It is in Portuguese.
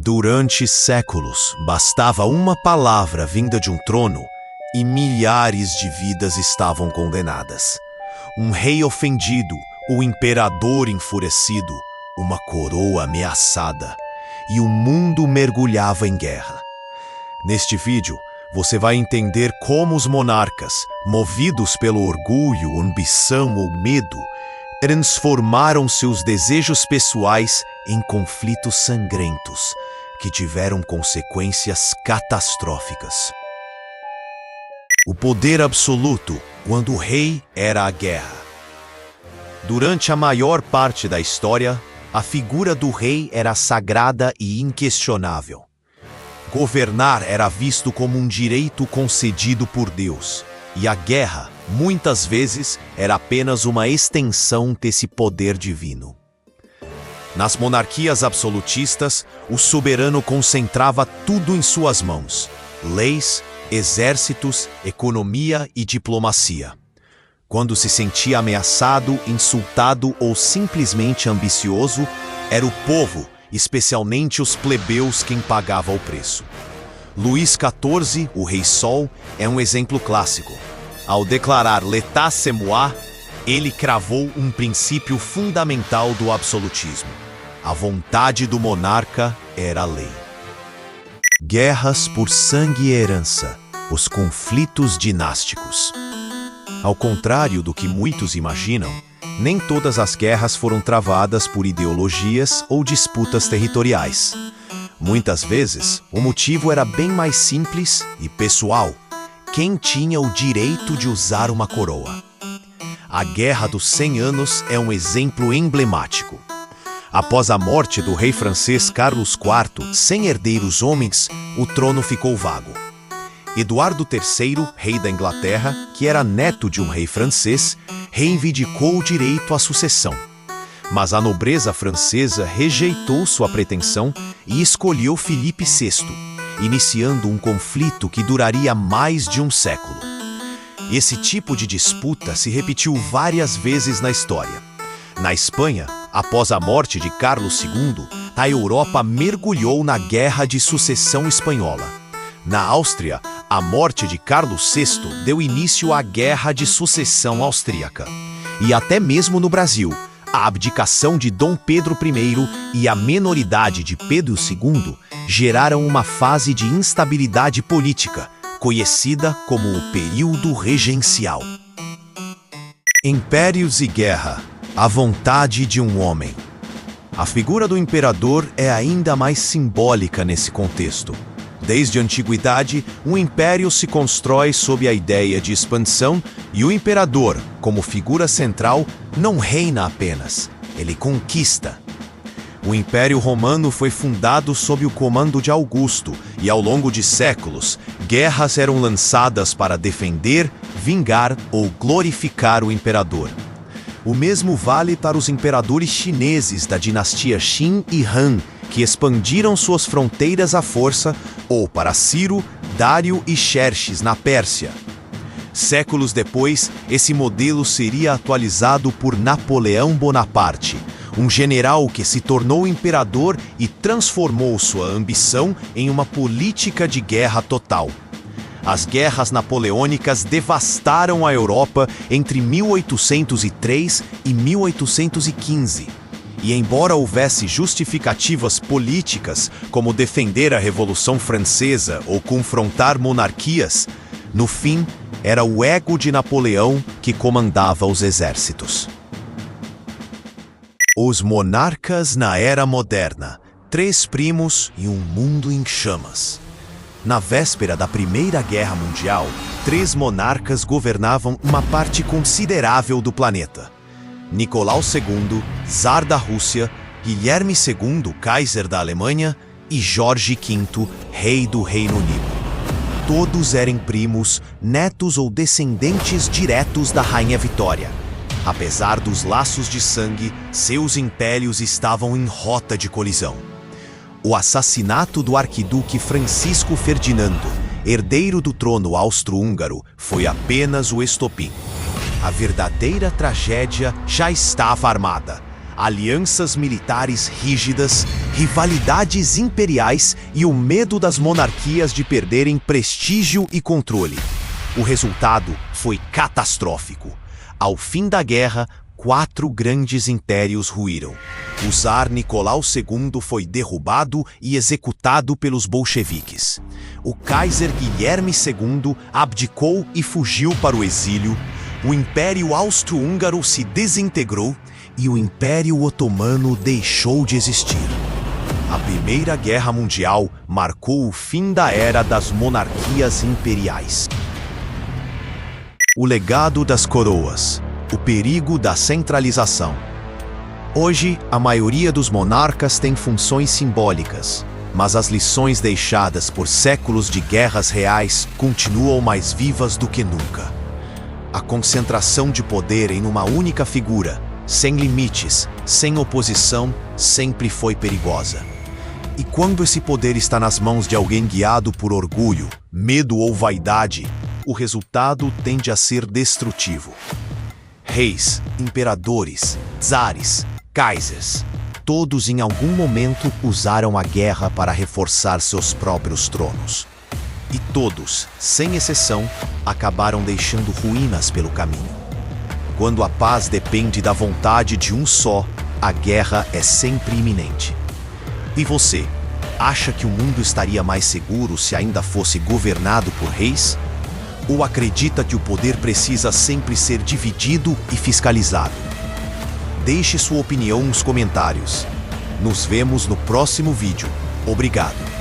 Durante séculos, bastava uma palavra vinda de um trono e milhares de vidas estavam condenadas. Um rei ofendido, o imperador enfurecido, uma coroa ameaçada, e o mundo mergulhava em guerra. Neste vídeo, você vai entender como os monarcas, movidos pelo orgulho, ambição ou medo, transformaram seus desejos pessoais em conflitos sangrentos que tiveram consequências catastróficas. O poder absoluto, quando o rei era a guerra. Durante a maior parte da história, a figura do rei era sagrada e inquestionável. Governar era visto como um direito concedido por Deus, e a guerra, muitas vezes, era apenas uma extensão desse poder divino. Nas monarquias absolutistas, o soberano concentrava tudo em suas mãos: leis, exércitos, economia e diplomacia. Quando se sentia ameaçado, insultado ou simplesmente ambicioso, era o povo, especialmente os plebeus, quem pagava o preço. Luís XIV, o Rei Sol, é um exemplo clássico. Ao declarar l'état c'est moi, ele cravou um princípio fundamental do absolutismo. A vontade do monarca era a lei. Guerras por sangue e herança, os conflitos dinásticos. Ao contrário do que muitos imaginam, nem todas as guerras foram travadas por ideologias ou disputas territoriais. Muitas vezes, o motivo era bem mais simples e pessoal: quem tinha o direito de usar uma coroa. A Guerra dos 100 Anos é um exemplo emblemático. Após a morte do rei francês Carlos IV, sem herdeiros homens, o trono ficou vago. Eduardo III, rei da Inglaterra, que era neto de um rei francês, reivindicou o direito à sucessão. Mas a nobreza francesa rejeitou sua pretensão e escolheu Filipe VI, iniciando um conflito que duraria mais de um século. Esse tipo de disputa se repetiu várias vezes na história. Na Espanha, após a morte de Carlos II, a Europa mergulhou na Guerra de Sucessão Espanhola. Na Áustria, a morte de Carlos VI deu início à Guerra de Sucessão Austríaca. E até mesmo no Brasil, a abdicação de Dom Pedro I e a menoridade de Pedro II geraram uma fase de instabilidade política, conhecida como o período regencial. Impérios e guerra, a vontade de um homem. A figura do imperador é ainda mais simbólica nesse contexto. Desde a antiguidade, um império se constrói sob a ideia de expansão e o imperador, como figura central, não reina apenas, ele conquista. O Império Romano foi fundado sob o comando de Augusto e, ao longo de séculos, guerras eram lançadas para defender, vingar ou glorificar o imperador. O mesmo vale para os imperadores chineses da dinastia Qin e Han, que expandiram suas fronteiras à força, ou para Ciro, Dário e Xerxes na Pérsia. Séculos depois, esse modelo seria atualizado por Napoleão Bonaparte, um general que se tornou imperador e transformou sua ambição em uma política de guerra total. As guerras napoleônicas devastaram a Europa entre 1803 e 1815. E embora houvesse justificativas políticas, como defender a Revolução Francesa ou confrontar monarquias, no fim, era o ego de Napoleão que comandava os exércitos. Os monarcas na Era Moderna, 3 primos e um mundo em chamas. Na véspera da Primeira Guerra Mundial, 3 monarcas governavam uma parte considerável do planeta. Nicolau II, Czar da Rússia, Guilherme II, Kaiser da Alemanha e Jorge V, rei do Reino Unido. Todos eram primos, netos ou descendentes diretos da Rainha Vitória. Apesar dos laços de sangue, seus impérios estavam em rota de colisão. O assassinato do arquiduque Francisco Ferdinando, herdeiro do trono austro-húngaro, foi apenas o estopim. A verdadeira tragédia já estava armada. alianças militares rígidas, rivalidades imperiais e o medo das monarquias de perderem prestígio e controle. O resultado foi catastrófico. Ao fim da guerra, 4 grandes impérios ruíram. O Tsar Nicolau II foi derrubado e executado pelos bolcheviques. O Kaiser Guilherme II abdicou e fugiu para o exílio. O Império Austro-Húngaro se desintegrou e o Império Otomano deixou de existir. A Primeira Guerra Mundial marcou o fim da era das monarquias imperiais. O legado das coroas. O perigo da centralização. Hoje, a maioria dos monarcas tem funções simbólicas, mas as lições deixadas por séculos de guerras reais continuam mais vivas do que nunca. A concentração de poder em uma única figura, sem limites, sem oposição, sempre foi perigosa. E quando esse poder está nas mãos de alguém guiado por orgulho, medo ou vaidade, o resultado tende a ser destrutivo. Reis, imperadores, czares, kaisers, todos em algum momento usaram a guerra para reforçar seus próprios tronos. E todos, sem exceção, acabaram deixando ruínas pelo caminho. Quando a paz depende da vontade de um só, a guerra é sempre iminente. E você, acha que o mundo estaria mais seguro se ainda fosse governado por reis? Ou acredita que o poder precisa sempre ser dividido e fiscalizado? Deixe sua opinião nos comentários. Nos vemos no próximo vídeo. Obrigado.